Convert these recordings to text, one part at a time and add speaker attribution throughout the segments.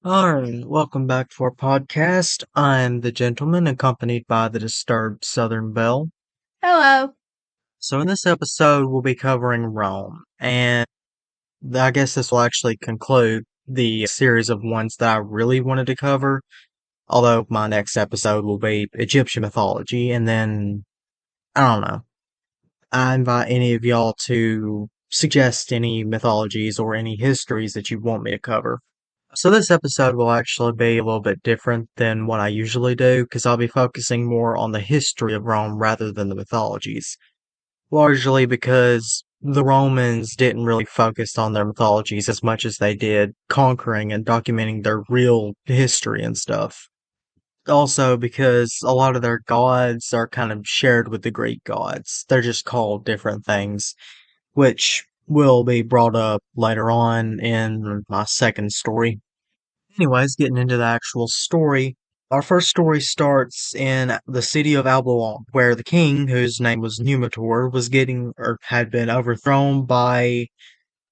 Speaker 1: Alright, welcome back to our podcast. I'm the gentleman accompanied by the disturbed Southern Belle.
Speaker 2: Hello.
Speaker 1: So in this episode, we'll be covering Rome, and I guess this will actually conclude the series of ones that I really wanted to cover, although my next episode will be Egyptian mythology, and then, I don't know. I invite any of y'all to suggest any mythologies or any histories that you want me to cover. So this episode will actually be a little bit different than what I usually do because I'll be focusing more on the history of Rome rather than the mythologies. Largely because the Romans didn't really focus on their mythologies as much as they did conquering and documenting their real history and stuff. Also because a lot of their gods are kind of shared with the Greek gods. They're just called different things, which will be brought up later on in my second story. Anyways, getting into the actual story, our first story starts in the city of Albuquerque, where the king, whose name was Numitor, was getting or had been overthrown by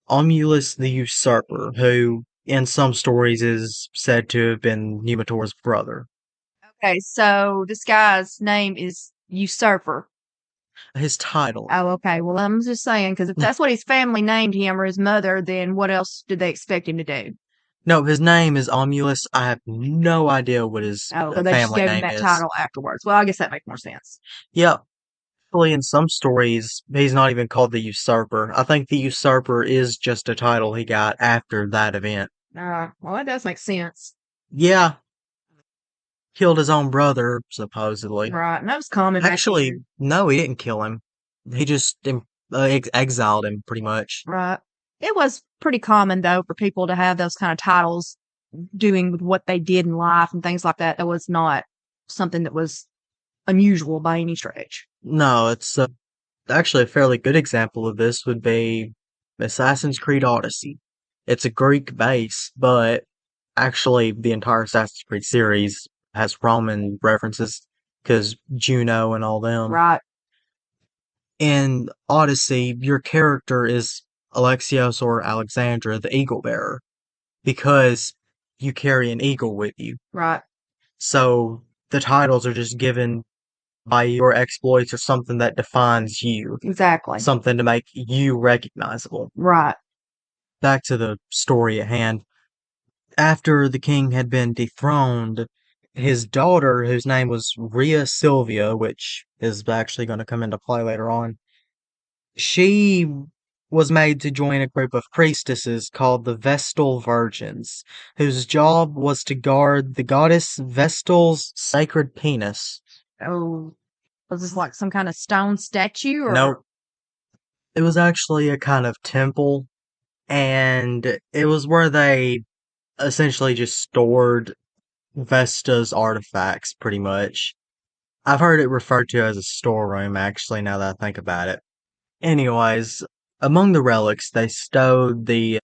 Speaker 1: Romulus the usurper, who in some stories is said to have been Numitor's brother.
Speaker 2: Okay, so this guy's name is Usurper.
Speaker 1: His title.
Speaker 2: Oh, okay. Well, I'm just saying, because if that's what his family named him or his mother, then what else did they expect him to do?
Speaker 1: No, his name is Romulus. I have no idea what his
Speaker 2: Oh, so they just
Speaker 1: family
Speaker 2: gave him
Speaker 1: name
Speaker 2: that
Speaker 1: is.
Speaker 2: title afterwards. Well, I guess that makes more sense.
Speaker 1: Yep. Actually, in some stories, he's not even called the usurper. I think the usurper is just a title he got after that event.
Speaker 2: Well, that does make sense.
Speaker 1: Yeah, killed his own brother, supposedly.
Speaker 2: Right, and that was common back
Speaker 1: Actually,
Speaker 2: then.
Speaker 1: no, he didn't kill him. He just exiled him, pretty much.
Speaker 2: Right. It was pretty common, though, for people to have those kind of titles doing with what they did in life and things like that. That was not something that was unusual by any stretch.
Speaker 1: No, it's actually a fairly good example of this would be Assassin's Creed Odyssey. It's a Greek base, but actually the entire Assassin's Creed series has Roman references because Juno and all them.
Speaker 2: Right.
Speaker 1: In Odyssey, your character is Alexios or Alexandra, the eagle bearer, because you carry an eagle with you.
Speaker 2: Right.
Speaker 1: So the titles are just given by your exploits or something that defines you,
Speaker 2: Exactly.
Speaker 1: something to make you recognizable.
Speaker 2: Right.
Speaker 1: Back to the story at hand. After the king had been dethroned, his daughter, whose name was Rhea Silvia, which is actually going to come into play later on, she was made to join a group of priestesses called the Vestal Virgins, whose job was to guard the goddess Vestal's sacred penis.
Speaker 2: Oh, was this like some kind of stone statue or?
Speaker 1: Nope. It was actually a kind of temple, and it was where they essentially just stored Vesta's artifacts, pretty much. I've heard it referred to as a storeroom, actually, now that I think about it. Anyways, among the relics, they stowed the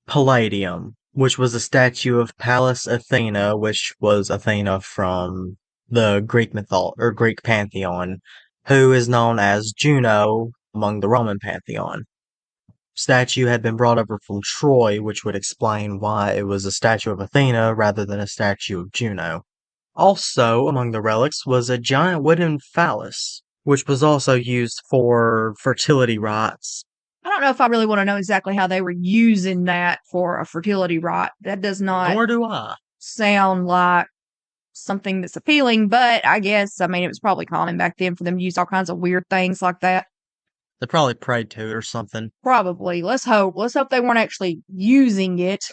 Speaker 1: Palladium, which was a statue of Pallas Athena, which was Athena from the Greek pantheon, who is known as Juno among the Roman pantheon. Statue had been brought over from Troy, which would explain why it was a statue of Athena rather than a statue of Juno. Also, among the relics was a giant wooden phallus, which was also used for fertility rites.
Speaker 2: I don't know if I really want to know exactly how they were using that for a fertility rite. That does not
Speaker 1: Nor do I.
Speaker 2: sound like something that's appealing, but I guess, I mean, it was probably common back then for them to use all kinds of weird things like that.
Speaker 1: They probably prayed to it or something.
Speaker 2: Probably. Let's hope. Let's hope they weren't actually using it.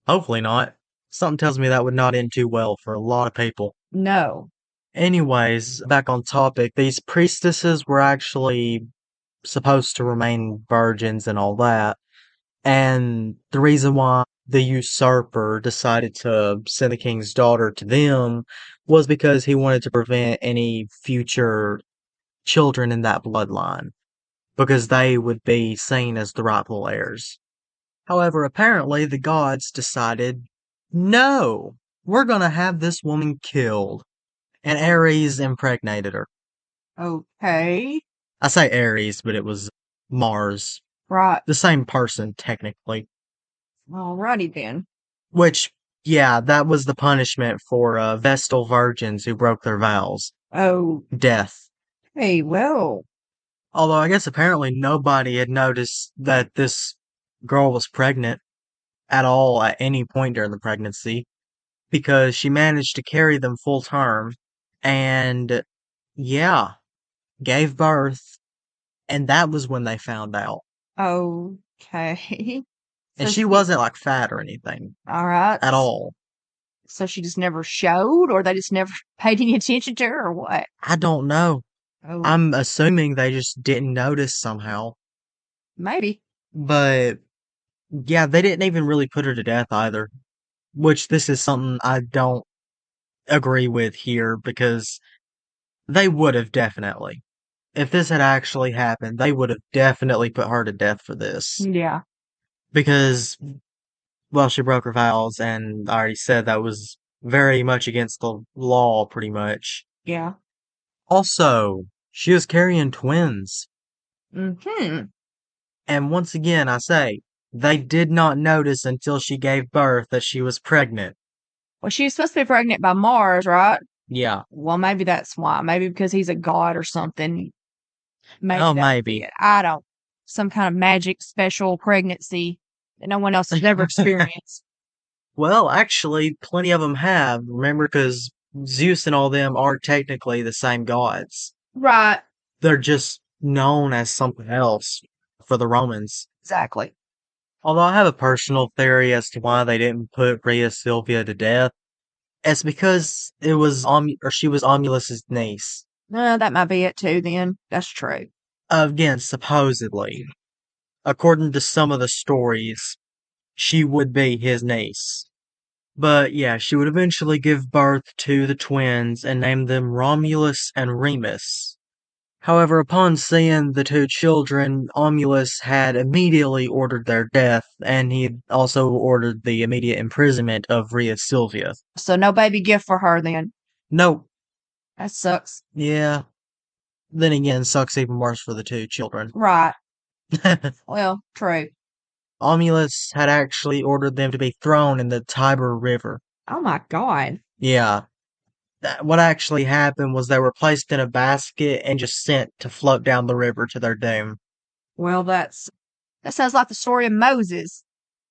Speaker 1: Hopefully not. Something tells me that would not end too well for a lot of people.
Speaker 2: No.
Speaker 1: Anyways, back on topic, these priestesses were actually supposed to remain virgins and all that. And the reason why the usurper decided to send the king's daughter to them was because he wanted to prevent any future children in that bloodline, because they would be seen as the rightful heirs. However, apparently the gods decided, no, we're gonna have this woman killed. And Ares impregnated her.
Speaker 2: Okay.
Speaker 1: I say Ares, but it was Mars.
Speaker 2: Right.
Speaker 1: The same person, technically.
Speaker 2: Alrighty then.
Speaker 1: Which, yeah, that was the punishment for Vestal virgins who broke their vows.
Speaker 2: Oh,
Speaker 1: Death.
Speaker 2: hey, well,
Speaker 1: Although I guess apparently nobody had noticed that this girl was pregnant at all at any point during the pregnancy because she managed to carry them full term and, yeah, gave birth, and that was when they found out.
Speaker 2: okay.
Speaker 1: And
Speaker 2: So
Speaker 1: she
Speaker 2: she,
Speaker 1: wasn't like fat or anything
Speaker 2: all right.
Speaker 1: at all.
Speaker 2: So she just never showed, or they just never paid any attention to her, or what?
Speaker 1: I don't know.
Speaker 2: Oh,
Speaker 1: I'm assuming they just didn't notice somehow.
Speaker 2: maybe.
Speaker 1: But yeah, they didn't even really put her to death either. Which this is something I don't agree with here because they would have definitely. If this had actually happened, they would have definitely put her to death for this.
Speaker 2: Yeah,
Speaker 1: Because, well, she broke her vows, and I already said that was very much against the law, pretty much.
Speaker 2: yeah.
Speaker 1: Also, she was carrying twins.
Speaker 2: Hmm.
Speaker 1: And once again, I say, they did not notice until she gave birth that she was pregnant.
Speaker 2: Well, she was supposed to be pregnant by Mars, right?
Speaker 1: Yeah.
Speaker 2: Well, maybe that's why. Maybe because he's a god or something. Maybe
Speaker 1: Oh,
Speaker 2: that would be
Speaker 1: maybe.
Speaker 2: it. I don't. Some kind of magic special pregnancy that no one else has ever experienced.
Speaker 1: Well, actually, plenty of them have. Remember, because Zeus and all them are technically the same gods.
Speaker 2: Right.
Speaker 1: They're just known as something else for the Romans.
Speaker 2: Exactly.
Speaker 1: Although I have a personal theory as to why they didn't put Rhea Silvia to death. It's because it was or she was Omulus's niece.
Speaker 2: That might be it too. Then that's true.
Speaker 1: Again, supposedly, according to some of the stories, she would be his niece. But yeah, she would eventually give birth to the twins and name them Romulus and Remus. However, upon seeing the two children, Romulus had immediately ordered their death, and he also ordered the immediate imprisonment of Rhea Silvia.
Speaker 2: So no baby gift for her then.
Speaker 1: Nope.
Speaker 2: That sucks.
Speaker 1: Yeah. Then again, sucks even worse for the two children.
Speaker 2: Right. Well, true.
Speaker 1: Romulus had actually ordered them to be thrown in the Tiber River.
Speaker 2: Oh my God.
Speaker 1: Yeah. What actually happened was they were placed in a basket and just sent to float down the river to their doom.
Speaker 2: Well, that sounds like the story of Moses,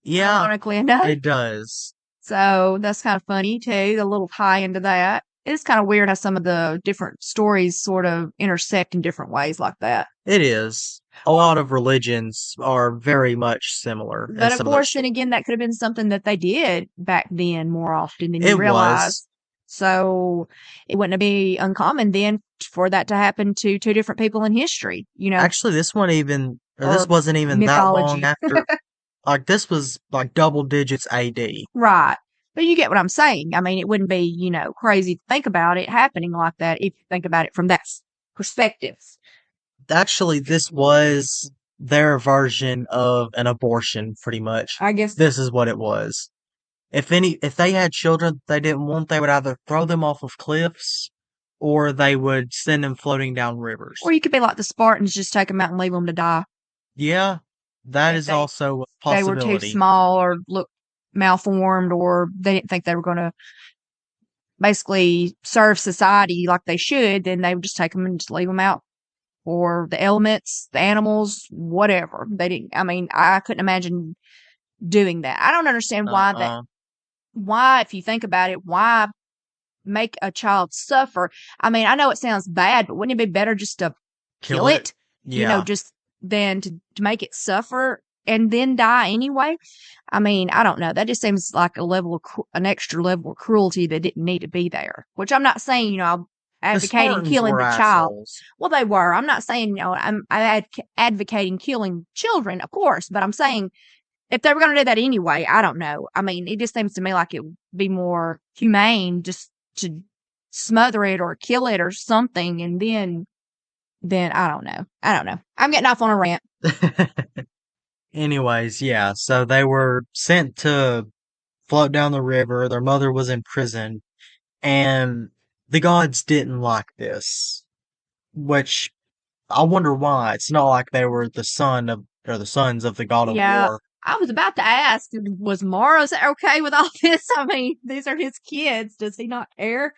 Speaker 1: Yeah,
Speaker 2: ironically enough.
Speaker 1: it does.
Speaker 2: So that's kind of funny too. The little tie into that. It's kind of weird how some of the different stories sort of intersect in different ways like that.
Speaker 1: It is. A lot of religions are very much similar in
Speaker 2: But of
Speaker 1: some of their
Speaker 2: course, then
Speaker 1: stories.
Speaker 2: again, that could have been something that they did back then more often than you
Speaker 1: It was.
Speaker 2: realize. So it wouldn't be uncommon then for that to happen to two different people in history,
Speaker 1: Actually, this
Speaker 2: or
Speaker 1: wasn't even that long
Speaker 2: mythology.
Speaker 1: after. Like, this was like double digits AD.
Speaker 2: Right. But you get what I'm saying. I mean, it wouldn't be, crazy to think about it happening like that if you think about it from that perspective.
Speaker 1: Actually, this was their version of an abortion, pretty much.
Speaker 2: I guess,
Speaker 1: This is what it was. If they had children they didn't want, they would either throw them off of cliffs or they would send them floating down
Speaker 2: or
Speaker 1: rivers.
Speaker 2: you could be like the Spartans, just take them out and leave them to die
Speaker 1: Yeah, that
Speaker 2: if
Speaker 1: is also a
Speaker 2: they were too
Speaker 1: possibility.
Speaker 2: small or look malformed or they didn't think they were going to basically serve society like they should, then they would just take them and just leave them out or the elements, the animals, whatever. They didn't, I mean, I couldn't imagine doing that. I don't understand
Speaker 1: Uh-uh.
Speaker 2: why, if you think about it, why make a child suffer? I mean, I know it sounds bad, but wouldn't it be better just to kill
Speaker 1: Kill it?
Speaker 2: it?
Speaker 1: Yeah.
Speaker 2: Just than to make it suffer and then die anyway? I mean, I don't know. That just seems like an extra level of cruelty that didn't need to be there. Which I'm not saying, I'm
Speaker 1: The
Speaker 2: advocating
Speaker 1: Spartans
Speaker 2: killing
Speaker 1: were
Speaker 2: the child.
Speaker 1: assholes.
Speaker 2: Well, they were. I'm not saying, I'm advocating killing children, of course, but I'm saying if they were going to do that anyway, I don't know. I mean, it just seems to me like it would be more humane just to smother it or kill it or something, and then I don't know. I don't know. I'm getting off on a rant.
Speaker 1: Anyways, yeah, so they were sent to float down the river. Their mother was in prison, and the gods didn't like this, which I wonder why. It's not like they were the sons of the god of
Speaker 2: Yeah,
Speaker 1: war.
Speaker 2: I was about to ask, was Mars okay with all this? I mean, these are his kids. Does he not care?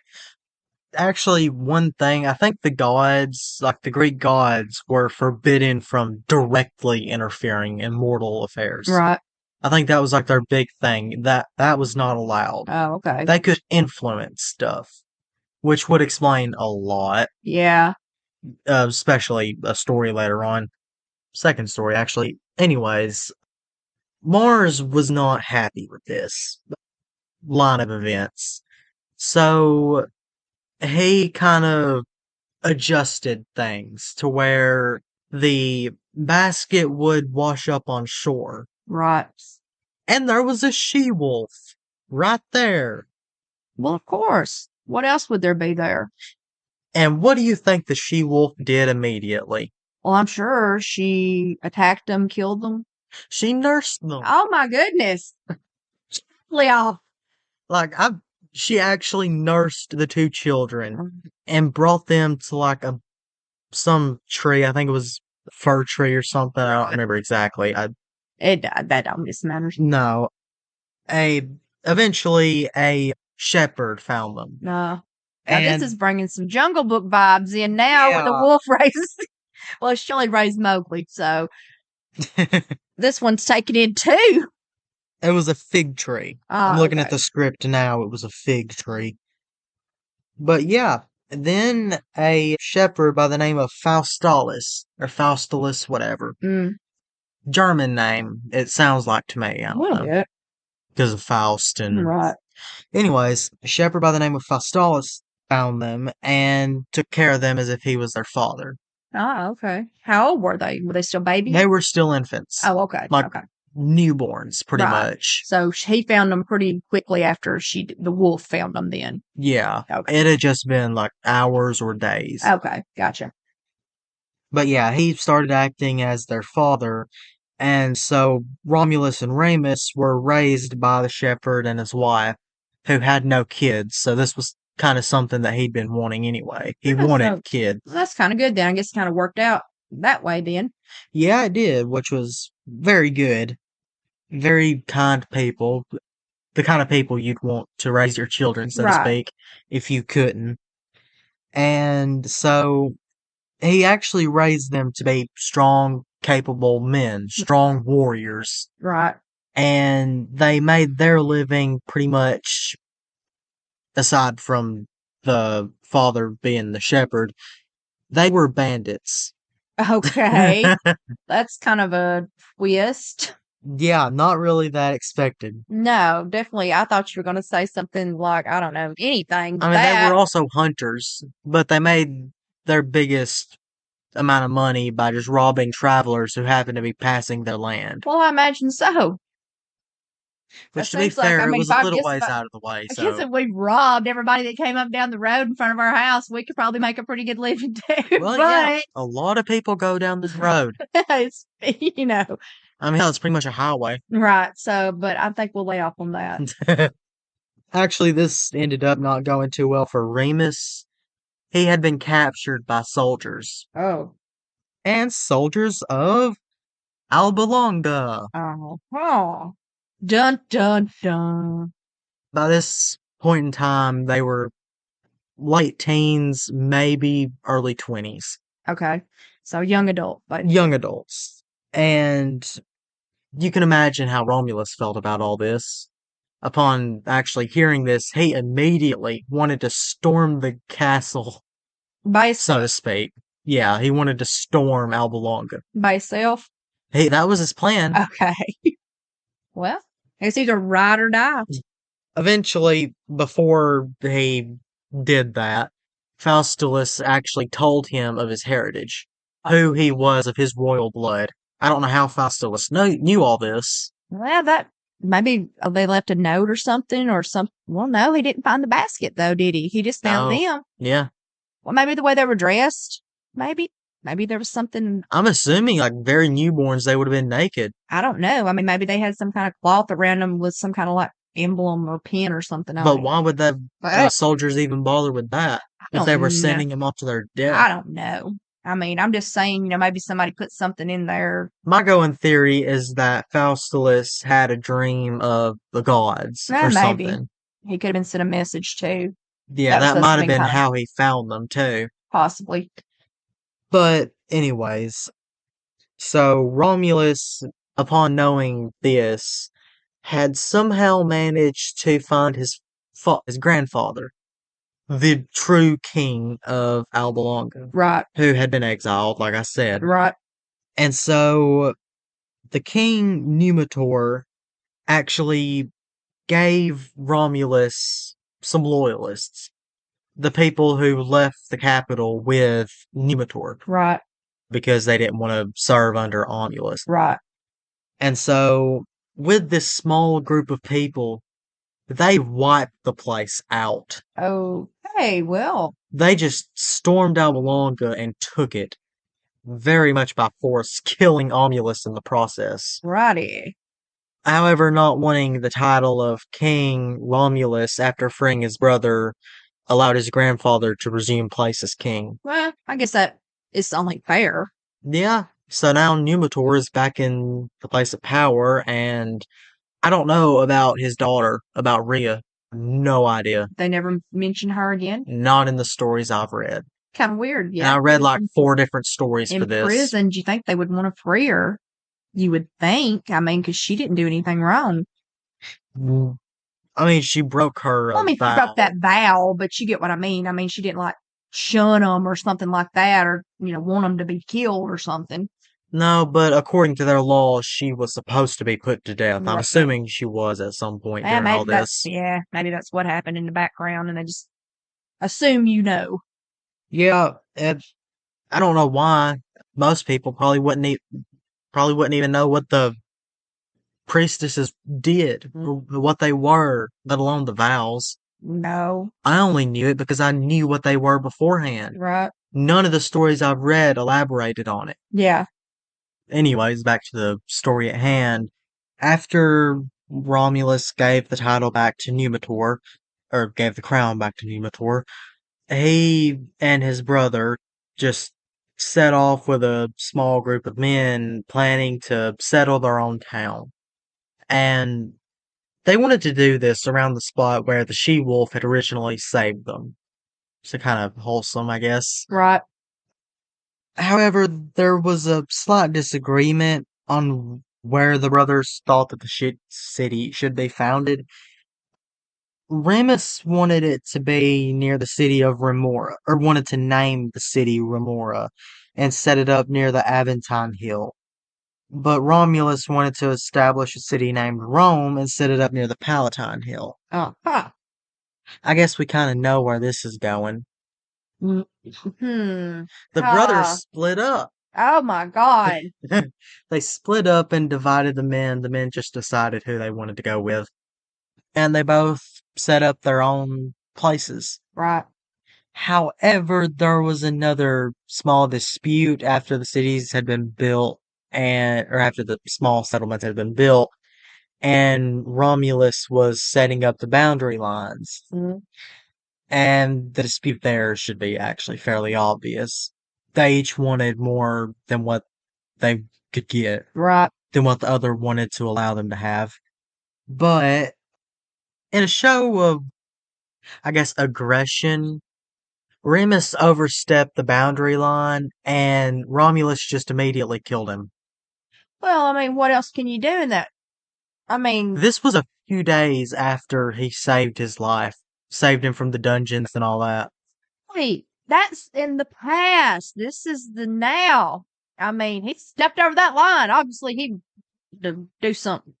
Speaker 1: Actually, one thing, I think the gods, like the Greek gods, were forbidden from directly interfering in mortal affairs.
Speaker 2: Right.
Speaker 1: I think that was like their big thing. That was not allowed.
Speaker 2: Oh, okay.
Speaker 1: They could influence stuff, which would explain a lot,
Speaker 2: Yeah.
Speaker 1: especially a story later on. Second story, actually. Anyways, Mars was not happy with this line of events. So he kind of adjusted things to where the basket would wash up on shore.
Speaker 2: Right.
Speaker 1: And there was a she-wolf right there.
Speaker 2: Well, of course. What else would there be there?
Speaker 1: And what do you think the she-wolf did immediately?
Speaker 2: Well, I'm sure she attacked them, killed them.
Speaker 1: She nursed them.
Speaker 2: Oh my goodness. Leo.
Speaker 1: Like, she actually nursed the two children and brought them to like some tree. I think it was a fir tree or something. I don't remember exactly.
Speaker 2: That don't just matter.
Speaker 1: No. Eventually a shepherd found them.
Speaker 2: No. Now this is bringing some Jungle Book vibes in now with the wolf raises. Well, she only raised Mowgli, so this one's taken in too.
Speaker 1: It was a fig tree. I'm looking at the script now. It was a fig tree. But yeah, then a shepherd by the name of Faustulus, or Faustulus, whatever. German name, it sounds like to me. I don't know. Because of Faust and...
Speaker 2: Right.
Speaker 1: Anyways, a shepherd by the name of Faustulus found them and took care of them as if he was their father.
Speaker 2: Oh, okay. How old were they? Were they still babies?
Speaker 1: They were still infants.
Speaker 2: Oh, okay.
Speaker 1: Like
Speaker 2: okay.
Speaker 1: Newborns, pretty much.
Speaker 2: So he found them pretty quickly after the wolf found them then.
Speaker 1: Yeah.
Speaker 2: Okay.
Speaker 1: It had just been like hours or days.
Speaker 2: Okay, gotcha.
Speaker 1: But yeah, he started acting as their father. And so Romulus and Remus were raised by the shepherd and his wife, who had no kids. So this was kind of something that he'd been wanting anyway. He wanted kids.
Speaker 2: That's kind of good then. I guess it kind of worked out that way then.
Speaker 1: Yeah, it did, which was very good. Very kind people. The kind of people you'd want to raise your children, so to speak, if you couldn't. And so he actually raised them to be strong, capable men, strong warriors.
Speaker 2: Right.
Speaker 1: And they made their living pretty much, aside from the father being the shepherd, they were bandits.
Speaker 2: Okay. That's kind of a twist.
Speaker 1: Yeah, not really that expected.
Speaker 2: No, definitely. I thought you were going to say something like, I don't know, anything.
Speaker 1: I mean, they were also hunters, but they made their biggest amount of money by just robbing travelers who happened to be passing their land.
Speaker 2: Well, I imagine so.
Speaker 1: Which, to be fair, it was a little ways out of the way.
Speaker 2: I guess if we robbed everybody that came up down the road in front of our house, we could probably make a pretty good living too.
Speaker 1: Well, yeah, a lot of people go down this road.
Speaker 2: It's, you know.
Speaker 1: I mean, it's pretty much a highway.
Speaker 2: Right, so, but I think we'll lay off on that.
Speaker 1: Actually, this ended up not going too well for Remus. He had been captured by soldiers.
Speaker 2: Oh.
Speaker 1: And soldiers of Albuquerque.
Speaker 2: Oh. Dun, dun, dun.
Speaker 1: By this point in time, they were late teens, maybe early 20s.
Speaker 2: Okay. So young adult. But...
Speaker 1: Young adults. And you can imagine how Romulus felt about all this. Upon actually hearing this, he immediately wanted to storm the castle. So to speak. Yeah, he wanted to storm Albuquerque.
Speaker 2: By himself?
Speaker 1: Hey, that was his plan.
Speaker 2: Okay. Well, it's either ride or die.
Speaker 1: Eventually, before he did that, Faustulus actually told him of his heritage, who he was of his royal blood. I don't know how Faustulus knew all this.
Speaker 2: Well, maybe they left a note or something, Well, no, he didn't find the basket, though, did he? He just found them.
Speaker 1: Yeah.
Speaker 2: Well, maybe the way they were dressed. Maybe there was something.
Speaker 1: I'm assuming, like, very newborns, they would have been naked.
Speaker 2: I don't know. I mean, maybe they had some kind of cloth around them with some kind of, like, emblem or pin or something.
Speaker 1: But why would the soldiers even bother with that if they were sending them off to their death?
Speaker 2: I don't know. I mean, I'm just saying, maybe somebody put something in there.
Speaker 1: My going theory is that Faustulus had a dream of the gods or
Speaker 2: Maybe.
Speaker 1: something.
Speaker 2: He could have been sent a message too.
Speaker 1: Yeah,
Speaker 2: That was
Speaker 1: that
Speaker 2: supposed
Speaker 1: might
Speaker 2: to
Speaker 1: have
Speaker 2: be
Speaker 1: been
Speaker 2: kind of
Speaker 1: how he found them too.
Speaker 2: possibly.
Speaker 1: But anyways, so Romulus, upon knowing this, had somehow managed to find his grandfather, the true king of Albuquerque,
Speaker 2: Right.
Speaker 1: who had been exiled, like I said.
Speaker 2: Right.
Speaker 1: And so the king Numitor actually gave Romulus some loyalists, the people who left the capital with Numitor,
Speaker 2: Right.
Speaker 1: because they didn't want to serve under Romulus.
Speaker 2: Right.
Speaker 1: And so, with this small group of people, they wiped the place out.
Speaker 2: Okay, well.
Speaker 1: They just stormed Albalonga and took it, very much by force, killing Romulus in the process.
Speaker 2: Righty.
Speaker 1: However, not wanting the title of King, Romulus, after freeing his brother, allowed his grandfather to resume place as king.
Speaker 2: Well, I guess that is only fair.
Speaker 1: Yeah, so now Numitor is back in the place of power, and I don't know about his daughter, about Rhea. No idea.
Speaker 2: They never mention her again.
Speaker 1: Not in the stories I've read.
Speaker 2: Kind of weird,
Speaker 1: And
Speaker 2: yeah.
Speaker 1: I read like 4 different stories for
Speaker 2: In
Speaker 1: this.
Speaker 2: prison, do you think they would want to free her? You would think. I mean, because she didn't do anything wrong.
Speaker 1: I mean, she broke her
Speaker 2: Well, I mean, she
Speaker 1: vow.
Speaker 2: broke that vow, but you get what I mean. I mean, she didn't like shun them or something like that, or want them to be killed or something.
Speaker 1: No, but according to their laws, she was supposed to be put to death. I'm
Speaker 2: Right.
Speaker 1: assuming she was at some point during all this.
Speaker 2: Maybe that's what happened in the background, and they just assume you know.
Speaker 1: Yeah, I don't know why. Most people probably wouldn't even know what the priestesses did, or what they were, let alone the vows.
Speaker 2: No.
Speaker 1: I only knew it because I knew what they were beforehand.
Speaker 2: Right.
Speaker 1: None of the stories I've read elaborated on it.
Speaker 2: Yeah.
Speaker 1: Anyways, back to the story at hand. After Romulus gave the title back to Numitor, or gave the crown back to Numitor, he and his brother just set off with a small group of men planning to settle their own town. And they wanted to do this around the spot where the she-wolf had originally saved them. So kind of wholesome, I guess.
Speaker 2: Right.
Speaker 1: However, there was a slight disagreement on where the brothers thought that the city should be founded. Remus wanted it to be near the city of Remora, or wanted to name the city Remora, and set it up near the Aventine Hill. But Romulus wanted to establish a city named Rome and set it up near the Palatine Hill.
Speaker 2: Oh. Huh.
Speaker 1: I guess we kind of know where this is going.
Speaker 2: Hmm.
Speaker 1: The brothers split up.
Speaker 2: Oh my God.
Speaker 1: They split up and divided the men. The men just decided who they wanted to go with. And they both set up their own places.
Speaker 2: Right.
Speaker 1: However, there was another small dispute after the cities had been built, or after the small settlements had been built, and Romulus was setting up the boundary lines.
Speaker 2: Mhm.
Speaker 1: And the dispute there should be actually fairly obvious. They each wanted more than what they could get,
Speaker 2: Right.
Speaker 1: than what the other wanted to allow them to have. But in a show of, I guess, aggression, Remus overstepped the boundary line, and Romulus just immediately killed him.
Speaker 2: Well, I mean, what else can you do in that? I mean,
Speaker 1: This was a few days after he saved his life, saved him from the dungeons and all that.
Speaker 2: wait, that's in the past. This is the now. I mean, he stepped over that line. Obviously, he do something.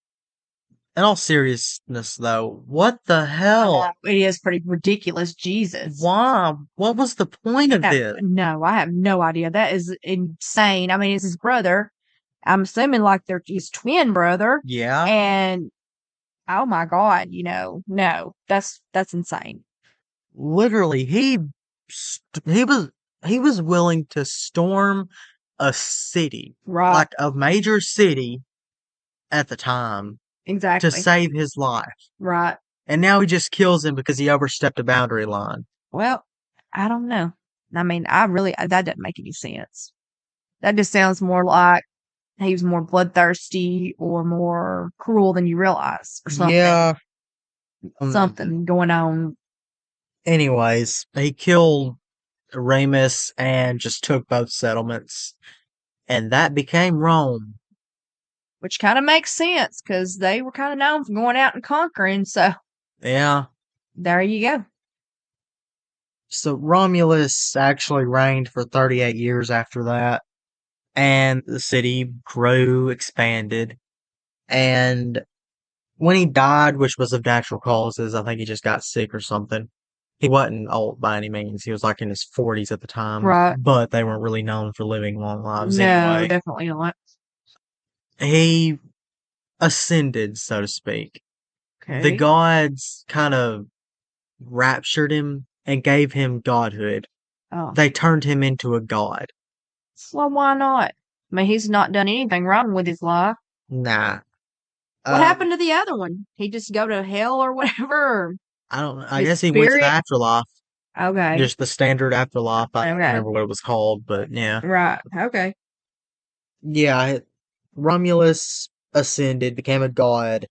Speaker 1: In all seriousness, though, what the hell?
Speaker 2: It is pretty ridiculous. Jesus.
Speaker 1: Why? What was the point of this?
Speaker 2: No, I have no idea. That is insane. I mean, it's his brother. I'm assuming like they're his twin brother.
Speaker 1: Yeah.
Speaker 2: And oh my God, no, that's insane.
Speaker 1: Literally, he was willing to storm a city,
Speaker 2: Right.
Speaker 1: like a major city at the time,
Speaker 2: Exactly.
Speaker 1: to save his life.
Speaker 2: Right.
Speaker 1: And now he just kills him because he overstepped a boundary line.
Speaker 2: Well, I don't know. I mean, that doesn't make any sense. That just sounds more like he was more bloodthirsty or more cruel than you realize or something.
Speaker 1: Yeah.
Speaker 2: Something going on.
Speaker 1: Anyways, he killed Remus and just took both settlements. And that became Rome.
Speaker 2: Which kind of makes sense because they were kind of known for going out and conquering. So,
Speaker 1: yeah.
Speaker 2: There you go.
Speaker 1: So Romulus actually reigned for 38 years after that. And the city grew, expanded. And when he died, which was of natural causes, I think he just got sick or something. He wasn't old by any means. He was like in his 40s at the time.
Speaker 2: Right.
Speaker 1: But they weren't really known for living long lives
Speaker 2: No,
Speaker 1: anyway.
Speaker 2: Definitely not.
Speaker 1: He ascended, so to speak.
Speaker 2: Okay.
Speaker 1: The gods kind of raptured him and gave him godhood.
Speaker 2: Oh.
Speaker 1: They turned him into a god.
Speaker 2: Well, why not? I mean, he's not done anything wrong with his life.
Speaker 1: Nah.
Speaker 2: What happened to the other one? He just go to hell or whatever?
Speaker 1: I don't know. I guess he went to the afterlife.
Speaker 2: Okay.
Speaker 1: Just the standard afterlife. I don't
Speaker 2: Okay.
Speaker 1: remember what it was called, but yeah.
Speaker 2: Right. Okay.
Speaker 1: Yeah. Romulus ascended, became a god,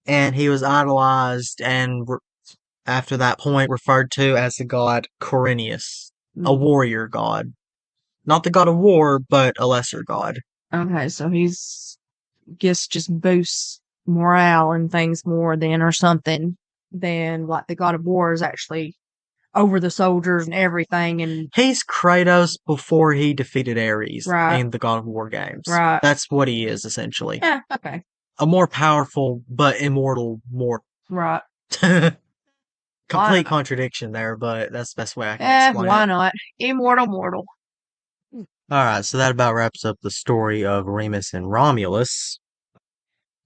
Speaker 1: and he was idolized and after that point referred to as the god Aeneas, a warrior god. Not the god of war, but a lesser god.
Speaker 2: Okay, so he's just boosts morale and things more than or something than like the god of war is actually over the soldiers and everything. And
Speaker 1: he's Kratos before he defeated Ares
Speaker 2: right.
Speaker 1: in the God of War games.
Speaker 2: Right.
Speaker 1: That's what he is essentially.
Speaker 2: Yeah. Okay.
Speaker 1: A more powerful but immortal mortal.
Speaker 2: Right.
Speaker 1: Complete contradiction there, but that's the best way I can explain it.
Speaker 2: Why not? Immortal mortal.
Speaker 1: Alright, so that about wraps up the story of Remus and Romulus.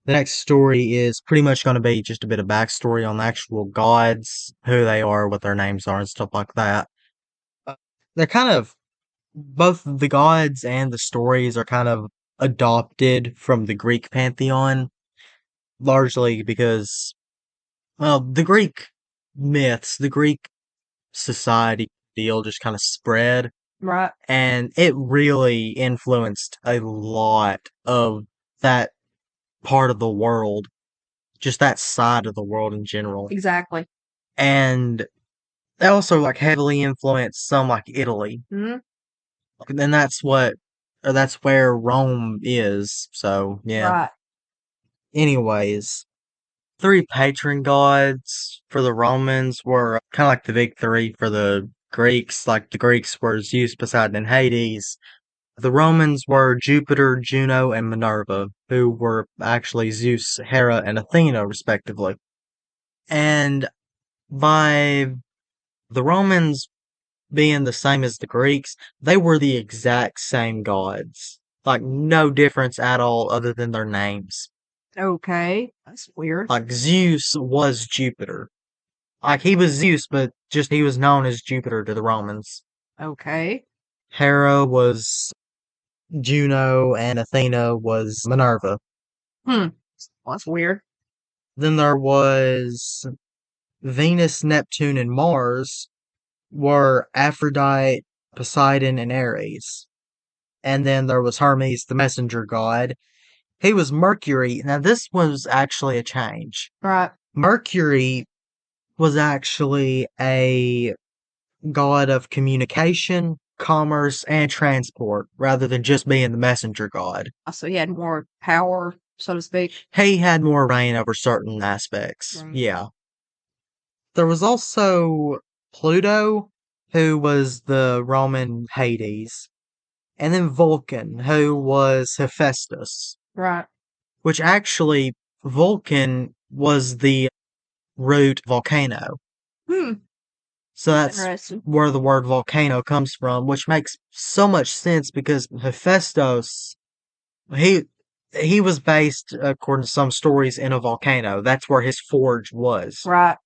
Speaker 1: The next story is pretty much going to be just a bit of backstory on the actual gods, who they are, what their names are, and stuff like that. They're kind of, both the gods and the stories are kind of adopted from the Greek pantheon, largely because, well, the Greek myths, the Greek society deal just kind of spread.
Speaker 2: Right.
Speaker 1: And it really influenced a lot of that part of the world, just that side of the world in general.
Speaker 2: Exactly.
Speaker 1: And they also like heavily influenced some like Italy.
Speaker 2: Mm-hmm.
Speaker 1: And that's where Rome is. So yeah.
Speaker 2: Right.
Speaker 1: Anyways, three patron gods for the Romans were kind of like the big three for the Greeks. Like the Greeks were Zeus, Poseidon, and Hades. The Romans were Jupiter, Juno, and Minerva, who were actually Zeus, Hera, and Athena, respectively. And by the Romans being the same as the Greeks, they were the exact same gods. Like, no difference at all other than their names.
Speaker 2: Okay. That's weird.
Speaker 1: Like, Zeus was Jupiter. Like, he was Zeus, but just he was known as Jupiter to the Romans.
Speaker 2: Okay.
Speaker 1: Hera was Juno, and Athena was Minerva.
Speaker 2: Well, that's weird.
Speaker 1: Then there was Venus, Neptune, and Mars were Aphrodite, Poseidon, and Ares. And then there was Hermes, the messenger god. He was Mercury. Now, this was actually a change.
Speaker 2: Right.
Speaker 1: Mercury was actually a god of communication, commerce, and transport, rather than just being the messenger god.
Speaker 2: So he had more power, so to speak.
Speaker 1: He had more reign over certain aspects. Right. Yeah. There was also Pluto, who was the Roman Hades. And then Vulcan, who was Hephaestus.
Speaker 2: Right.
Speaker 1: Which actually, Vulcan was the root volcano. So that's where the word volcano comes from, which makes so much sense because Hephaestus, he was based, according to some stories, in a volcano. That's where his forge was.
Speaker 2: Right.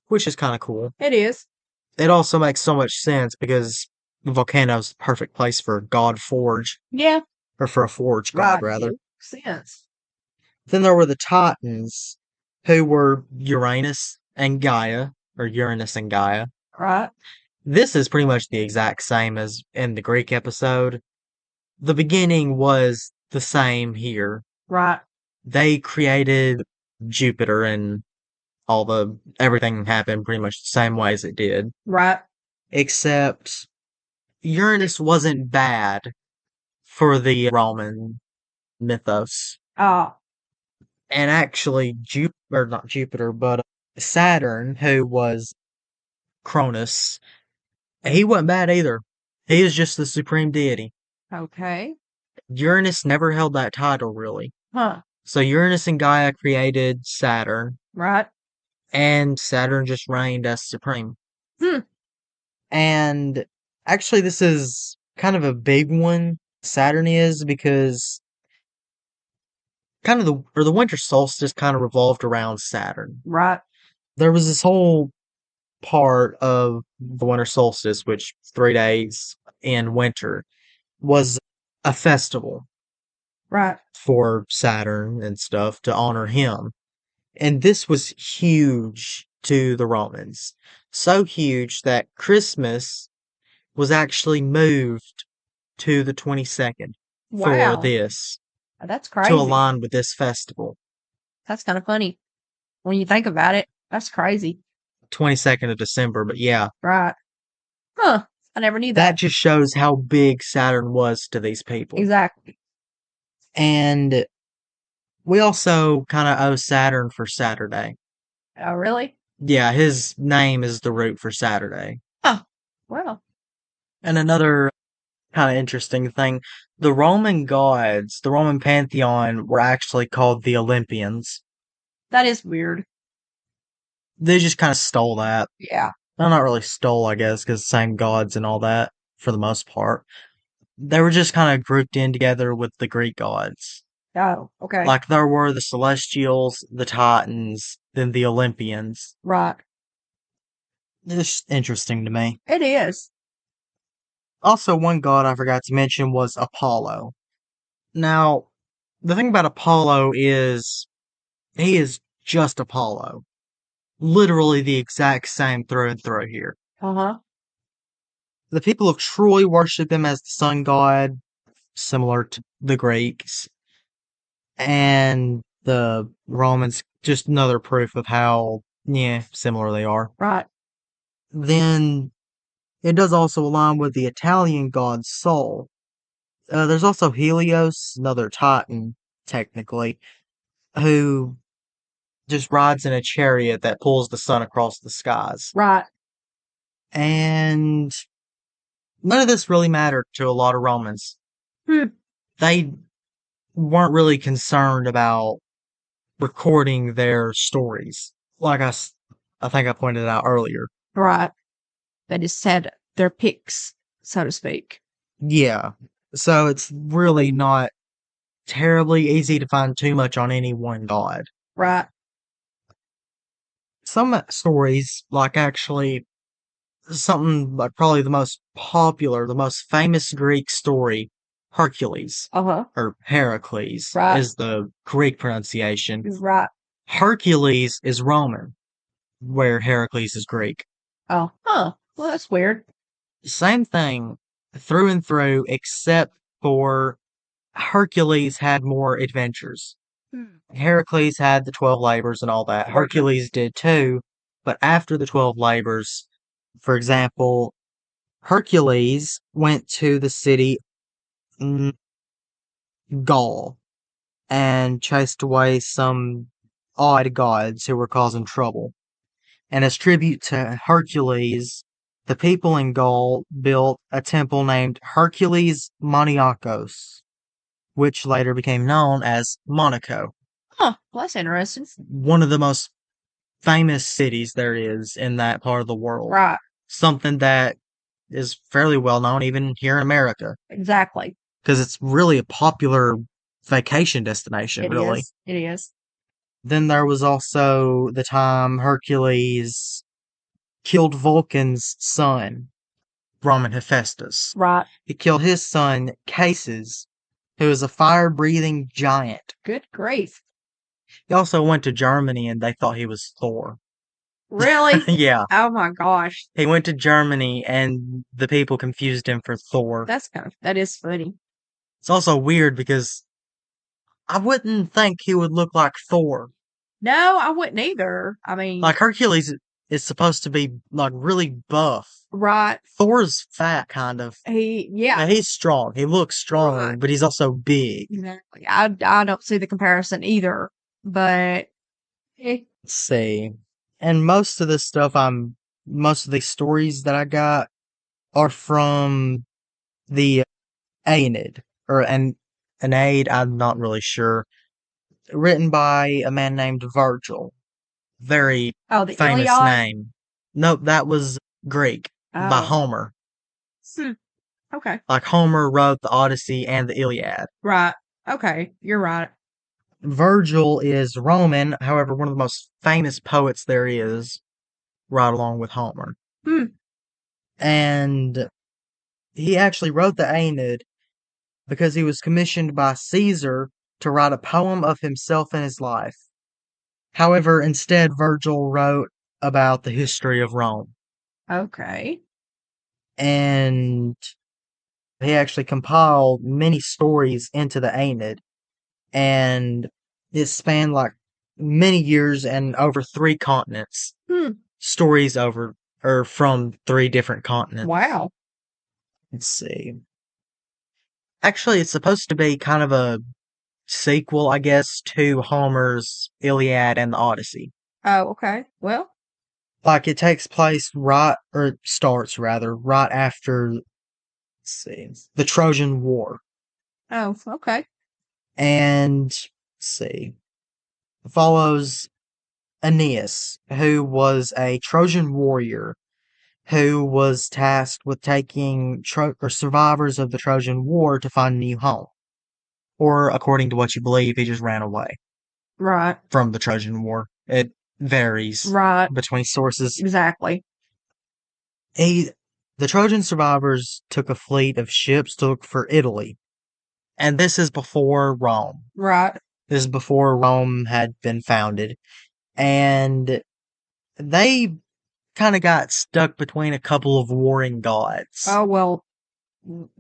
Speaker 1: Which is kind of cool.
Speaker 2: It is.
Speaker 1: It also makes so much sense because the volcano's the perfect place for a god forge.
Speaker 2: Yeah.
Speaker 1: Or for a forge god, rather.
Speaker 2: Makes sense.
Speaker 1: Then there were the Titans, who were Uranus and Gaia, or Uranus and Gaia.
Speaker 2: Right.
Speaker 1: This is pretty much the exact same as in the Greek episode. The beginning was the same here.
Speaker 2: Right.
Speaker 1: They created Jupiter and everything happened pretty much the same way as it did.
Speaker 2: Right.
Speaker 1: Except Uranus wasn't bad for the Roman mythos.
Speaker 2: Oh.
Speaker 1: And actually, not Jupiter, but Saturn, who was Cronus, he wasn't bad either. He is just the supreme deity.
Speaker 2: Okay.
Speaker 1: Uranus never held that title, really.
Speaker 2: Huh.
Speaker 1: So Uranus and Gaia created Saturn,
Speaker 2: Right.
Speaker 1: and Saturn just reigned as supreme.
Speaker 2: Hmm.
Speaker 1: And actually, this is kind of a big one, Saturn is, because the winter solstice kind of revolved around Saturn.
Speaker 2: Right.
Speaker 1: There was this whole part of the winter solstice, which 3 days in winter, was a festival
Speaker 2: Right.
Speaker 1: for Saturn and stuff to honor him. And this was huge to the Romans. So huge that Christmas was actually moved to the 22nd for
Speaker 2: Wow.
Speaker 1: this,
Speaker 2: That's
Speaker 1: to
Speaker 2: crazy.
Speaker 1: align with this festival.
Speaker 2: That's kind of funny when you think about it. That's crazy.
Speaker 1: 22nd of December, but yeah.
Speaker 2: Right. Huh. I never knew
Speaker 1: That
Speaker 2: that.
Speaker 1: just shows how big Saturn was to these people.
Speaker 2: Exactly.
Speaker 1: And we also kind of owe Saturn for Saturday.
Speaker 2: Oh, really?
Speaker 1: Yeah, his name is the root for Saturday.
Speaker 2: Oh, well.
Speaker 1: And another kind of interesting thing, the Roman gods, the Roman pantheon, were actually called the Olympians.
Speaker 2: That is weird.
Speaker 1: They just kind of stole that.
Speaker 2: Yeah.
Speaker 1: Well, not really stole, I guess, because same gods and all that, for the most part. They were just kind of grouped in together with the Greek gods.
Speaker 2: Oh, okay.
Speaker 1: Like, there were the Celestials, the Titans, then the Olympians.
Speaker 2: Right.
Speaker 1: It's interesting to me.
Speaker 2: It is.
Speaker 1: Also, one god I forgot to mention was Apollo. Now, the thing about Apollo is, he is just Apollo. Literally the exact same through and through here.
Speaker 2: Uh-huh.
Speaker 1: The people of Troy worship him as the sun god, similar to the Greeks. And the Romans, just another proof of how, similar they are.
Speaker 2: Right.
Speaker 1: Then, it does also align with the Italian god Sol. There's also Helios, another Titan, technically, who just rides in a chariot that pulls the sun across the skies.
Speaker 2: Right.
Speaker 1: And none of this really mattered to a lot of Romans.
Speaker 2: Hmm.
Speaker 1: They weren't really concerned about recording their stories. Like I think I pointed out earlier.
Speaker 2: Right. They just had their picks, so to speak.
Speaker 1: Yeah. So it's really not terribly easy to find too much on any one god.
Speaker 2: Right.
Speaker 1: Some stories, like actually something like probably the most popular, the most famous Greek story, Hercules,
Speaker 2: Uh-huh.
Speaker 1: or Heracles
Speaker 2: Right.
Speaker 1: is the Greek pronunciation.
Speaker 2: Right.
Speaker 1: Hercules is Roman, where Heracles is Greek.
Speaker 2: Oh. Huh. Well, that's weird.
Speaker 1: Same thing through and through, except for Hercules had more adventures.
Speaker 2: Hmm.
Speaker 1: Heracles had the 12 labors and all that. Hercules did too, but after the 12 labors, for example, Hercules went to the city Gaul and chased away some odd gods who were causing trouble. And as tribute to Hercules, the people in Gaul built a temple named Hercules Maniakos, which later became known as Monaco.
Speaker 2: Huh. Well, that's interesting.
Speaker 1: One of the most famous cities there is in that part of the world.
Speaker 2: Right.
Speaker 1: Something that is fairly well known even here in America.
Speaker 2: Exactly.
Speaker 1: Because it's really a popular vacation destination,
Speaker 2: It
Speaker 1: really.
Speaker 2: is. It is.
Speaker 1: Then there was also the time Hercules killed Vulcan's son, Roman Hephaestus.
Speaker 2: Right.
Speaker 1: He killed his son, Cases, who is a fire-breathing giant.
Speaker 2: Good grief.
Speaker 1: He also went to Germany and they thought he was Thor.
Speaker 2: Really?
Speaker 1: Yeah.
Speaker 2: Oh my gosh.
Speaker 1: He went to Germany and the people confused him for Thor.
Speaker 2: That is funny.
Speaker 1: It's also weird because I wouldn't think he would look like Thor.
Speaker 2: No, I wouldn't either. I mean,
Speaker 1: Like Hercules is supposed to be like really buff.
Speaker 2: right.
Speaker 1: Thor's fat, kind of.
Speaker 2: Yeah,
Speaker 1: Now he's strong. He looks strong,
Speaker 2: right.
Speaker 1: but he's also big.
Speaker 2: Exactly. I don't see the comparison either, but
Speaker 1: Let's see. And most of these stories that I got are from the Aeneid, or an Aid, I'm not really sure. Written by a man named Virgil. Very
Speaker 2: oh, the
Speaker 1: famous
Speaker 2: Iliad.
Speaker 1: name. Nope, that was Greek, by
Speaker 2: Oh,
Speaker 1: Homer.
Speaker 2: hmm. Okay.
Speaker 1: Like Homer wrote the Odyssey and the Iliad.
Speaker 2: Right. Okay. You're right.
Speaker 1: Virgil is Roman, however, one of the most famous poets there is, right along with Homer.
Speaker 2: Hmm.
Speaker 1: And he actually wrote the Aeneid because he was commissioned by Caesar to write a poem of himself and his life. However, instead, Virgil wrote about the history of Rome.
Speaker 2: Okay.
Speaker 1: And he actually compiled many stories into the Aeneid. And it spanned like many years and over 3 continents.
Speaker 2: Hmm.
Speaker 1: Stories over or from 3 different continents.
Speaker 2: Wow.
Speaker 1: Let's see. Actually, it's supposed to be kind of a sequel, I guess, to Homer's Iliad and the Odyssey.
Speaker 2: Oh, okay. Well.
Speaker 1: Like it takes place or starts rather, right after, let's see, the Trojan War.
Speaker 2: Oh, okay.
Speaker 1: And, let's see, follows Aeneas, who was a Trojan warrior who was tasked with taking survivors of the Trojan War to find a new home. Or, according to what you believe, he just ran away
Speaker 2: Right.
Speaker 1: from the Trojan War. It varies
Speaker 2: Right.
Speaker 1: between sources.
Speaker 2: Exactly.
Speaker 1: The Trojan survivors took a fleet of ships to look for Italy. And this is before Rome.
Speaker 2: Right.
Speaker 1: This is before Rome had been founded. And they kind of got stuck between a couple of warring gods.
Speaker 2: Oh, well,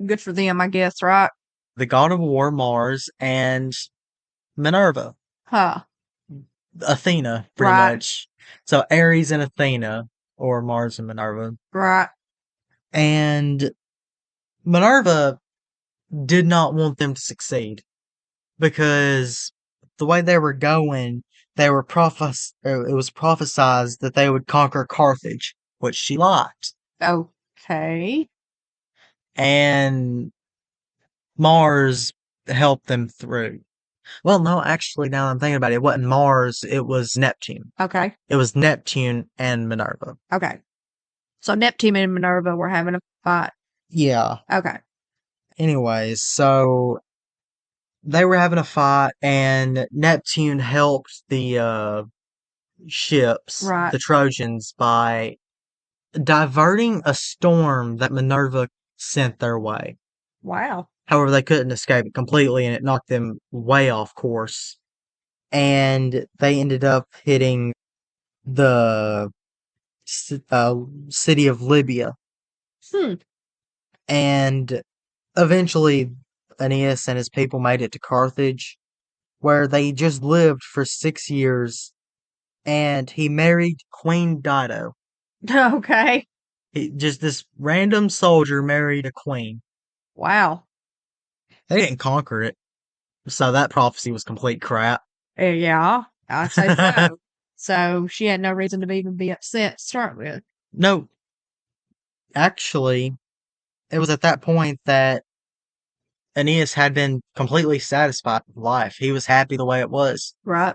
Speaker 2: good for them, I guess, right?
Speaker 1: The god of war, Mars, and Minerva,
Speaker 2: Huh.
Speaker 1: Athena, pretty
Speaker 2: Right.
Speaker 1: much. So Ares and Athena, or Mars and Minerva.
Speaker 2: Right.
Speaker 1: And Minerva did not want them to succeed because the way they were going, it was prophesized that they would conquer Carthage, which she liked.
Speaker 2: Okay.
Speaker 1: And Mars helped them through. Well, no, actually, now I'm thinking about it, it wasn't Mars, it was Neptune.
Speaker 2: Okay.
Speaker 1: It was Neptune and Minerva.
Speaker 2: Okay. So Neptune and Minerva were having a fight.
Speaker 1: Yeah.
Speaker 2: Okay.
Speaker 1: Anyways, so they were having a fight, and Neptune helped the ships,
Speaker 2: Right.
Speaker 1: the Trojans, by diverting a storm that Minerva sent their way.
Speaker 2: Wow.
Speaker 1: However, they couldn't escape it completely, and it knocked them way off course. And they ended up hitting the city of Libya.
Speaker 2: Hmm.
Speaker 1: And eventually, Aeneas and his people made it to Carthage, where they just lived for 6 years. And he married Queen Dido.
Speaker 2: Okay.
Speaker 1: Just this random soldier married a queen.
Speaker 2: Wow.
Speaker 1: They didn't conquer it, so that prophecy was complete crap.
Speaker 2: Yeah, I'd say so. So she had no reason to even be upset to start with.
Speaker 1: No, actually, it was at that point that Aeneas had been completely satisfied with life. He was happy the way it was.
Speaker 2: Right.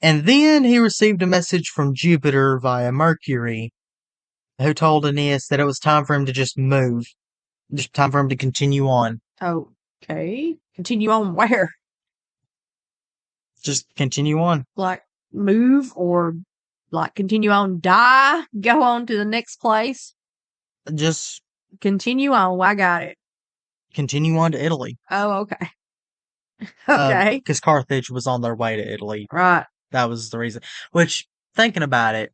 Speaker 1: And then he received a message from Jupiter via Mercury, who told Aeneas that it was time for him to just move. Just time for him to continue on.
Speaker 2: Okay. Continue on where?
Speaker 1: Just continue on.
Speaker 2: Like move or like continue on die? Go on to the next place?
Speaker 1: Just
Speaker 2: Continue on. I got it.
Speaker 1: continue on to Italy.
Speaker 2: Oh, okay. Okay.
Speaker 1: Because Carthage was on their way to Italy.
Speaker 2: Right.
Speaker 1: That was the reason. Which, thinking about it,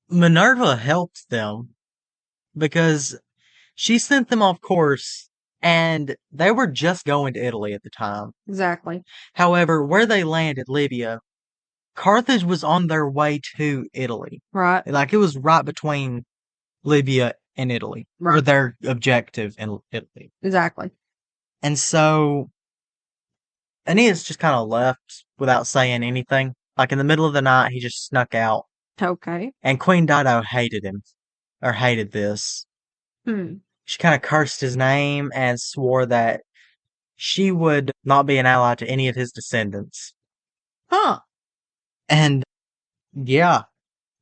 Speaker 1: Minerva helped them because she sent them off course and they were just going to Italy at the time.
Speaker 2: Exactly.
Speaker 1: However, where they landed, Libya, Carthage was on their way to Italy.
Speaker 2: Right.
Speaker 1: Like it was right between Libya and Italy, or
Speaker 2: Right.
Speaker 1: their objective in Italy.
Speaker 2: Exactly.
Speaker 1: And so Aeneas just kind of left without saying anything. Like in the middle of the night, he just snuck out.
Speaker 2: Okay.
Speaker 1: And Queen Dido hated him, or hated this.
Speaker 2: Hmm.
Speaker 1: She kind of cursed his name and swore that she would not be an ally to any of his descendants.
Speaker 2: Huh.
Speaker 1: And yeah,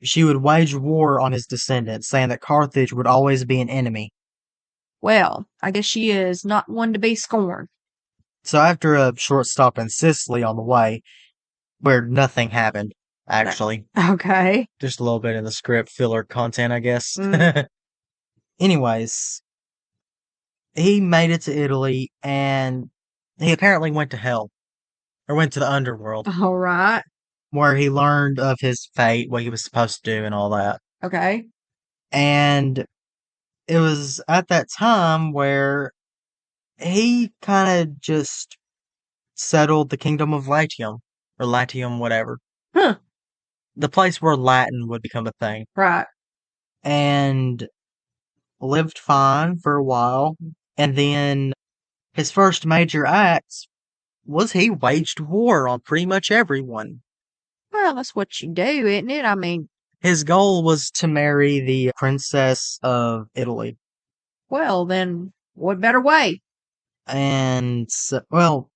Speaker 1: she would wage war on his descendants, saying that Carthage would always be an enemy.
Speaker 2: Well, I guess she is not one to be scorned.
Speaker 1: So after a short stop in Sicily on the way, where nothing happened, actually,
Speaker 2: Okay.
Speaker 1: just a little bit in the script, filler content, I guess.
Speaker 2: Mm.
Speaker 1: Anyways, he made it to Italy, and he apparently went to hell, or went to the underworld,
Speaker 2: All right.
Speaker 1: where he learned of his fate, what he was supposed to do, and all that.
Speaker 2: Okay.
Speaker 1: And it was at that time where he kind of just settled the kingdom of Latium, or Latium, whatever.
Speaker 2: Huh.
Speaker 1: The place where Latin would become a thing.
Speaker 2: Right.
Speaker 1: And lived fine for a while. And then his first major act was he waged war on pretty much everyone.
Speaker 2: Well, that's what you do, isn't it? I mean,
Speaker 1: His goal was to marry the princess of Italy.
Speaker 2: well, then what better way?
Speaker 1: And, so, well,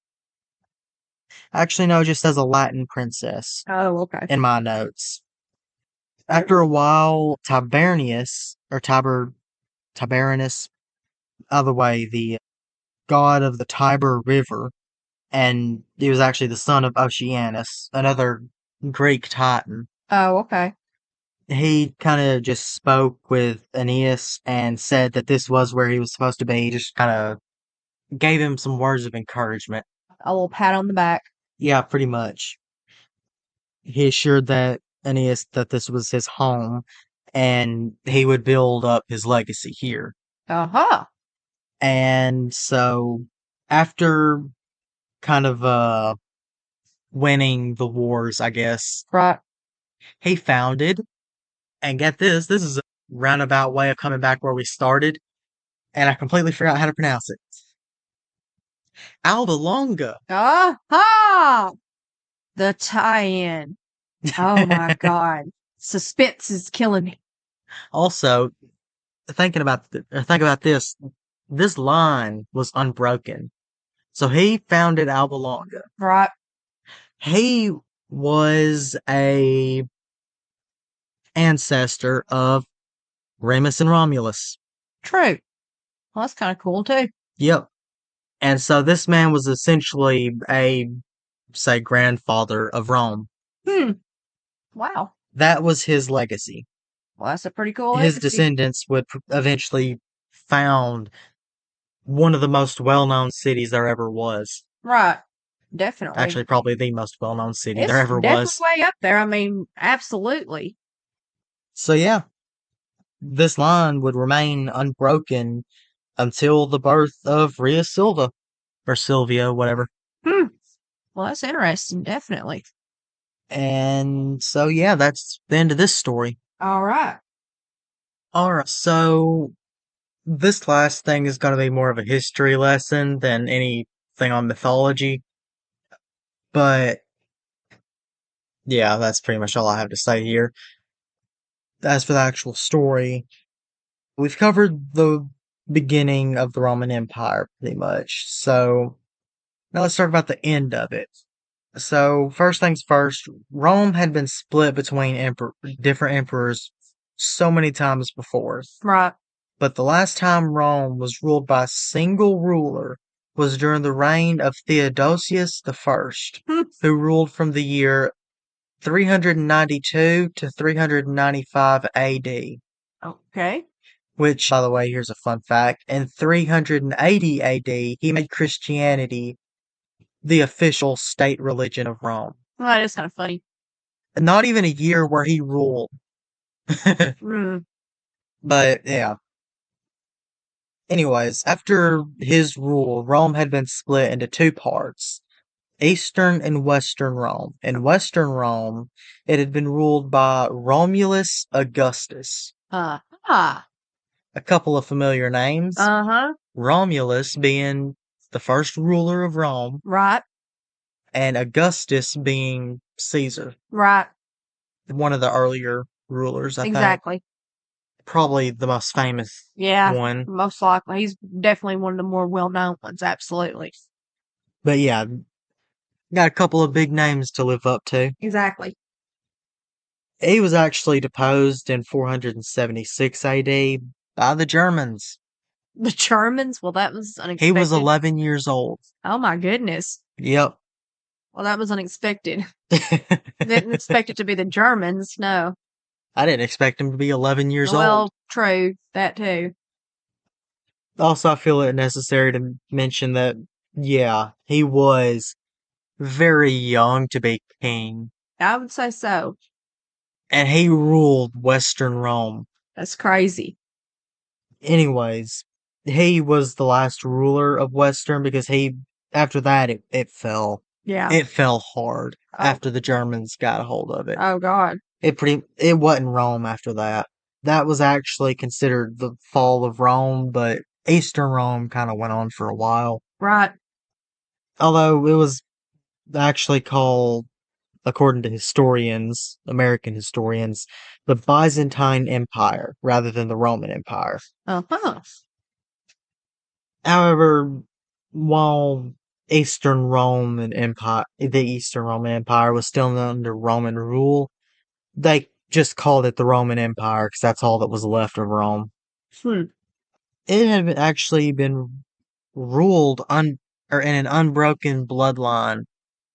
Speaker 1: actually, no, just as a Latin princess
Speaker 2: Oh, okay.
Speaker 1: in my notes. After a while, Tiberinus, either way, the god of the Tiber River, and he was actually the son of Oceanus, another Greek titan.
Speaker 2: Oh, okay.
Speaker 1: He kind of just spoke with Aeneas and said that this was where he was supposed to be. He just kind of gave him some words of encouragement.
Speaker 2: A little pat on the back.
Speaker 1: Yeah, pretty much. He assured that Aeneas that this was his home and he would build up his legacy here.
Speaker 2: Uh-huh.
Speaker 1: And so after kind of winning the wars, I guess,
Speaker 2: Right.
Speaker 1: he founded, and get this is a roundabout way of coming back where we started, and I completely forgot how to pronounce it. Alba Longa.
Speaker 2: Aha! The tie-in. Oh my God. Suspense is killing me.
Speaker 1: Also, think about this. This line was unbroken. So he founded Alba Longa.
Speaker 2: Right.
Speaker 1: He was a ancestor of Remus and Romulus.
Speaker 2: True. Well, that's kind of cool too.
Speaker 1: Yep. And so this man was essentially a, say, grandfather of Rome.
Speaker 2: Hmm. Wow.
Speaker 1: That was his legacy.
Speaker 2: Well, that's a pretty cool
Speaker 1: His
Speaker 2: legacy.
Speaker 1: descendants would eventually found one of the most well-known cities there ever was.
Speaker 2: Right. Definitely.
Speaker 1: Actually, probably the most well-known city
Speaker 2: it's
Speaker 1: there ever
Speaker 2: definitely
Speaker 1: was.
Speaker 2: way up there. I mean, absolutely.
Speaker 1: So yeah, this line would remain unbroken until the birth of Rhea Silva, or Sylvia, whatever.
Speaker 2: Hmm. Well, that's interesting. Definitely.
Speaker 1: And so yeah, that's the end of this story.
Speaker 2: All right.
Speaker 1: Alright, so this last thing is going to be more of a history lesson than anything on mythology. But yeah, that's pretty much all I have to say here. As for the actual story, we've covered the beginning of the Roman Empire pretty much. So now let's talk about the end of it. So first things first, Rome had been split between different emperors so many times before.
Speaker 2: Right.
Speaker 1: But the last time Rome was ruled by a single ruler was during the reign of Theodosius I,
Speaker 2: Hmm.
Speaker 1: who ruled from the year 392 to 395 AD.
Speaker 2: Okay.
Speaker 1: Which, by the way, here's a fun fact. In 380 AD, he made Christianity the official state religion of Rome.
Speaker 2: Well, that is kind of funny.
Speaker 1: Not even a year where he ruled,
Speaker 2: Mm.
Speaker 1: But yeah. Anyways, after his rule, Rome had been split into two parts, Eastern and Western Rome. In Western Rome, it had been ruled by Romulus Augustus.
Speaker 2: Ah.
Speaker 1: A couple of familiar names.
Speaker 2: Uh-huh.
Speaker 1: Romulus being the first ruler of Rome,
Speaker 2: Right.
Speaker 1: and Augustus being Caesar,
Speaker 2: Right.
Speaker 1: one of the earlier rulers, I think.
Speaker 2: Exactly.
Speaker 1: Probably the most famous
Speaker 2: Yeah.
Speaker 1: one.
Speaker 2: Most likely. He's definitely one of the more well-known ones. Absolutely.
Speaker 1: But yeah, got a couple of big names to live up to.
Speaker 2: Exactly.
Speaker 1: He was actually deposed in 476 AD by the Germans.
Speaker 2: The Germans? Well, that was
Speaker 1: He was
Speaker 2: unexpected.
Speaker 1: 11 years old.
Speaker 2: Oh my goodness.
Speaker 1: Yep.
Speaker 2: Well, that was unexpected. Didn't expect it to be the Germans. No.
Speaker 1: I didn't expect him to be 11 years
Speaker 2: Well,
Speaker 1: old.
Speaker 2: true. That too.
Speaker 1: Also, I feel it necessary to mention that, yeah, he was very young to be king,
Speaker 2: I would say so.
Speaker 1: and he ruled Western Rome.
Speaker 2: That's crazy.
Speaker 1: Anyways, he was the last ruler of Western because after that, it fell.
Speaker 2: Yeah.
Speaker 1: It fell hard
Speaker 2: Oh.
Speaker 1: after the Germans got a hold of it.
Speaker 2: Oh God.
Speaker 1: It wasn't Rome after that. That was actually considered the fall of Rome, but Eastern Rome kind of went on for a while.
Speaker 2: Right.
Speaker 1: Although it was actually called, according to historians, American historians, the Byzantine Empire rather than the Roman Empire.
Speaker 2: Uh-huh.
Speaker 1: However, while the Eastern Roman Empire was still under Roman rule, they just called it the Roman Empire because that's all that was left of Rome.
Speaker 2: Hmm.
Speaker 1: It had actually been ruled or in an unbroken bloodline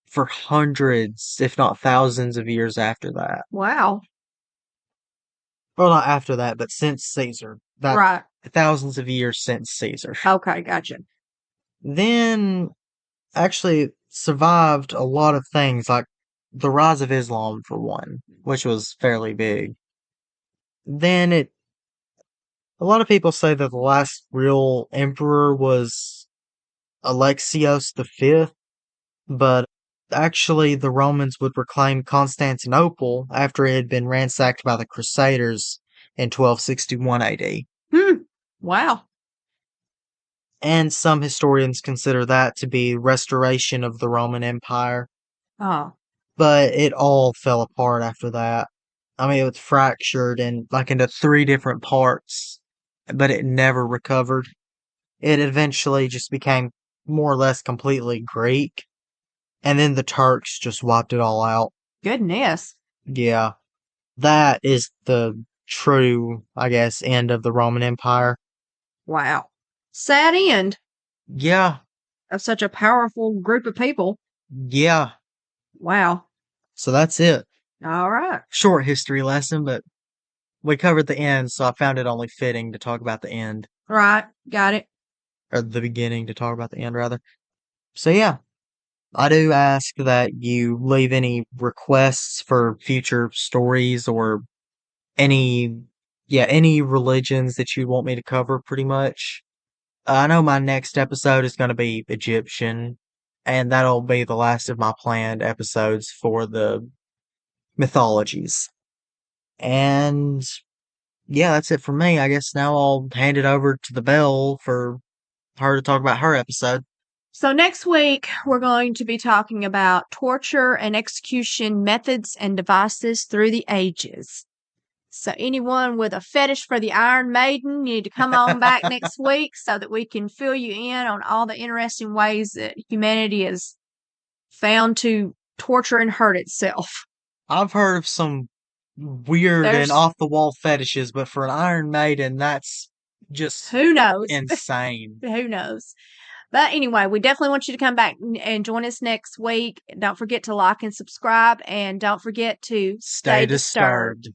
Speaker 1: for hundreds, if not thousands of years after that.
Speaker 2: Wow.
Speaker 1: Well, not after that, but since Caesar.
Speaker 2: Right.
Speaker 1: Thousands of years since Caesar.
Speaker 2: Okay, gotcha.
Speaker 1: Then actually survived a lot of things, like the rise of Islam, for one, which was fairly big. Then a lot of people say that the last real emperor was Alexios V, but actually the Romans would reclaim Constantinople after it had been ransacked by the Crusaders in 1261 AD.
Speaker 2: Wow.
Speaker 1: And some historians consider that to be restoration of the Roman Empire.
Speaker 2: Oh.
Speaker 1: But it all fell apart after that. I mean, it was fractured into three different parts, but it never recovered. It eventually just became more or less completely Greek, and then the Turks just wiped it all out.
Speaker 2: Goodness.
Speaker 1: Yeah, that is the true, I guess, end of the Roman Empire.
Speaker 2: Wow. Sad end
Speaker 1: Yeah,
Speaker 2: of such a powerful group of people.
Speaker 1: yeah.
Speaker 2: Wow.
Speaker 1: So that's it.
Speaker 2: All right.
Speaker 1: Short history lesson, but we covered the end, so I found it only fitting to talk about the end.
Speaker 2: Right. Got it.
Speaker 1: Or the beginning to talk about the end, rather. So yeah, I do ask that you leave any requests for future stories or any, any religions that you want me to cover, pretty much. I know my next episode is going to be Egyptian, and that'll be the last of my planned episodes for the mythologies. And yeah, that's it for me. I guess now I'll hand it over to the bell for her to talk about her episode.
Speaker 2: So next week, we're going to be talking about torture and execution methods and devices through the ages. So anyone with a fetish for the Iron Maiden, you need to come on back next week so that we can fill you in on all the interesting ways that humanity has found to torture and hurt itself.
Speaker 1: I've heard of some weird and off the wall fetishes, but for an Iron Maiden, that's just
Speaker 2: who knows?
Speaker 1: Insane.
Speaker 2: Who knows? But anyway, we definitely want you to come back and join us next week. Don't forget to like and subscribe, and don't forget to stay disturbed.